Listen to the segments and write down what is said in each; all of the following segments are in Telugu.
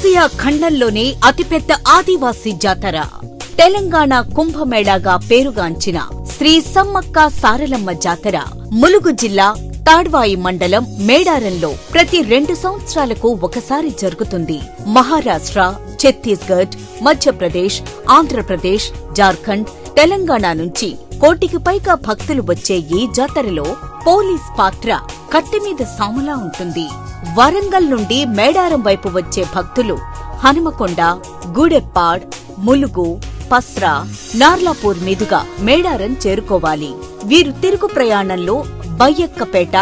ఆసియా ఖండంలోనే అతిపెద్ద ఆదివాసీ జాతర, తెలంగాణ కుంభమేళాగా పేరుగాంచిన శ్రీ సమ్మక్క సారలమ్మ జాతర ములుగు జిల్లా తాడ్వాయి మండలం మేడారంలో ప్రతి 2 సంవత్సరాలకు ఒకసారి జరుగుతుంది. మహారాష్ట్ర, ఛత్తీస్గఢ్, మధ్యప్రదేశ్, ఆంధ్రప్రదేశ్, జార్ఖండ్, తెలంగాణ నుంచి 1 కోటికి పైగా భక్తులు వచ్చే ఈ జాతరలో పోలీస్ పాత్ర కత్తిమీద సాములా ఉంటుంది. వరంగల్ నుండి మేడారం వైపు వచ్చే భక్తులు హనుమకొండ, గూడెప్పాడ్, ములుగు, పస్రా, నార్లాపూర్ మీదుగా మేడారం చేరుకోవాలి. వీరు తిరుగు ప్రయాణంలో బయ్యక్కపేట,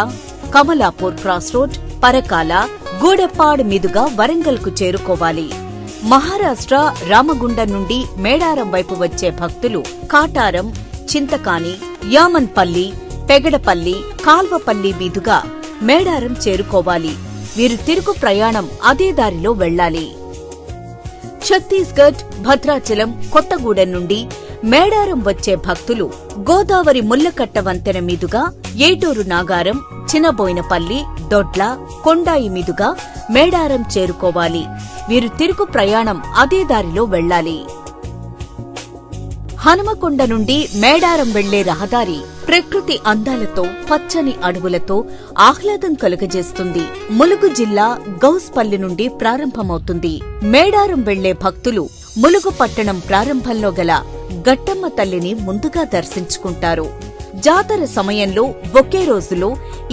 కమలాపూర్ క్రాస్ రోడ్, పరకాల, గూడెప్పాడ్ మీదుగా వరంగల్ కు చేరుకోవాలి. మహారాష్ట్ర రామగుండం నుండి మేడారం వైపు వచ్చే భక్తులు కాటారం, చింతకాని, యామన్పల్లి, పెగడపల్లి, కాల్వపల్లి మీదుగా మేడారం చేరుకోవాలి. వీరు తిరుగు ప్రయాణం అదే దారిలో వెళ్లాలి. ఛత్తీస్గఢ్, భద్రాచలం, కొత్తగూడెం నుండి మేడారం వచ్చే భక్తులు గోదావరి ముల్లకట్ట వంతెన మీదుగా ఏటూరు నాగారం, చినబోయినపల్లి, దొడ్ల, కొండాయి మీదుగా మేడారం చేరుకోవాలి. వీరు తిరుగు ప్రయాణం అదే దారిలో వెళ్లాలి. హనుమకొండ నుండి మేడారం వెళ్లే రహదారి ప్రకృతి అందాలతో, పచ్చని అడవులతో ఆహ్లాదం కలుగజేస్తుంది. ములుగు జిల్లా గౌస్పల్లి నుండి ప్రారంభమవుతుంది. మేడారం వెళ్లే భక్తులు ములుగు పట్టణం ప్రారంభంలో గల గట్టమ్మ తల్లిని ముందుగా దర్శించుకుంటారు. జాతర సమయంలో ఒకే రోజులో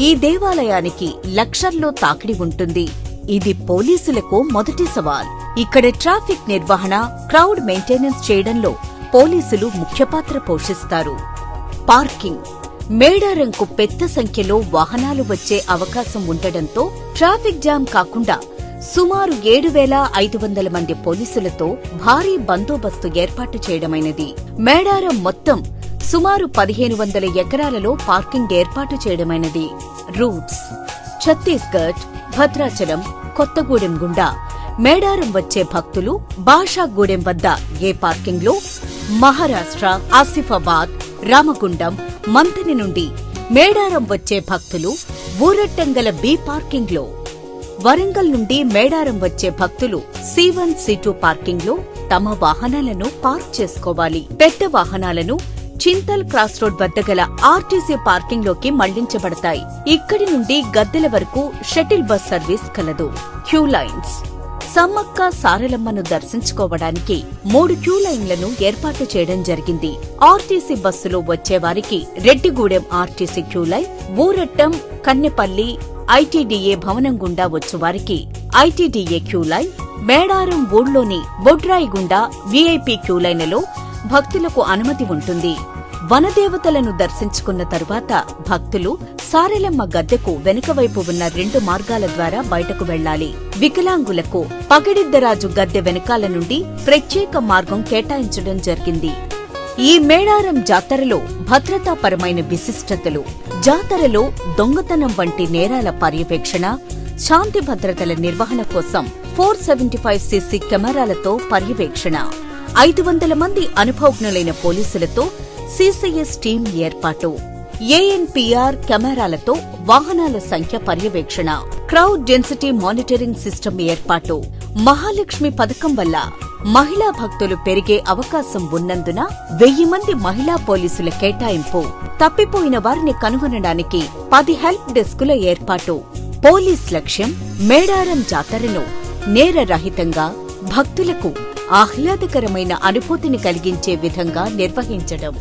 ఈ దేవాలయానికి లక్షల్లో తాకిడి ఉంటుంది. ఇది పోలీసులకు మొదటి సవాల్. ఇక్కడ ట్రాఫిక్ నిర్వహణ, క్రౌడ్ మెయింటెనెన్స్ చేయడంలో పోలీసులు ముఖ్య పాత్ర పోషిస్తారు. పార్కింగ్. మేడారంకు పెద్ద సంఖ్యలో వాహనాలు వచ్చే అవకాశం ఉండడంతో ట్రాఫిక్ జామ్ కాకుండా సుమారు 7,500 మంది పోలీసులతో భారీ బందోబస్తు ఏర్పాటు చేయడమైనది. మేడారం మొత్తం సుమారు 1,500 ఎకరాలలో పార్కింగ్ ఏర్పాటు చేయడమైనది. రూట్స్. ఛత్తీస్గఢ్, భద్రాచలం, కొత్తగూడెం గుండా మేడారం వచ్చే భక్తులు బాషాగూడెం వద్ద ఏ పార్కింగ్లో, మహారాష్ట్ర, ఆసిఫాబాద్, రామగుండం, మంథని నుండి మేడారం వచ్చే భక్తులు ఊరట్టంగల బి పార్కింగ్లో, వరంగల్ నుండి మేడారం వచ్చే భక్తులు C1, C2 పార్కింగ్లో తమ వాహనాలను పార్క్ చేసుకోవాలి. పెద్ద వాహనాలను చింతల్ క్రాస్ రోడ్ వద్ద గల ఆర్టీసీ పార్కింగ్లోకి మళ్లించబడతాయి. ఇక్కడి నుండి గద్దెల వరకు షటిల్ బస్ సర్వీస్ కలదు. Queue lines. సమ్మక్క సారలమ్మను దర్శించుకోవడానికి 3 క్యూ లైన్లను ఏర్పాటు చేయడం జరిగింది. ఆర్టీసీ బస్సులో వచ్చేవారికి Reddigudem RTC queue line, Urattam, Kannepalli, ITDA భవనం గుండా వచ్చేవారికి ఐటీడీఏ క్యూ లైన్, మేడారం ఊళ్లోని బొడ్రాయి గుండా వీఐపీ క్యూ లైన్లలో భక్తులకు అనుమతి ఉంటుంది. వనదేవతలను దర్శించుకున్న తరువాత భక్తులు సారలమ్మ గద్దెకు వెనుకవైపు ఉన్న 2 మార్గాల ద్వారా బయటకు వెళ్లాలి. వికలాంగులకు పగడిద్దరాజు గద్దె వెనకాల నుండి ప్రత్యేక మార్గం కేటాయించడం జరిగింది. ఈ మేడారం జాతరలో భద్రతాపరమైన విశిష్టతలు. జాతరలో దొంగతనం వంటి నేరాల పర్యవేక్షణ, శాంతి భద్రతల నిర్వహణ కోసం 475cc కెమెరాలతో పర్యవేక్షణ, 500 మంది అనుభవజ్ఞులైన పోలీసులతో CCS టీం ఏర్పాటు, ANPR కెమెరాలతో వాహనాల సంఖ్య పర్యవేక్షణ, క్రౌడ్ డెన్సిటీ మానిటరింగ్ సిస్టమ్ ఏర్పాటు. మహాలక్ష్మి పథకం వల్ల మహిళా భక్తులు పెరిగే అవకాశం ఉన్నందున 1000 మంది మహిళా పోలీసుల కేటాయింపు. తప్పిపోయిన వారిని కనుగొనడానికి 10 హెల్ప్ డెస్కుల ఏర్పాటు. పోలీస్ లక్ష్యం మేడారం జాతరను నేరరహితంగా, భక్తులకు ఆహ్లాదకరమైన అనుభూతిని కలిగించే విధంగా నిర్వహించడం.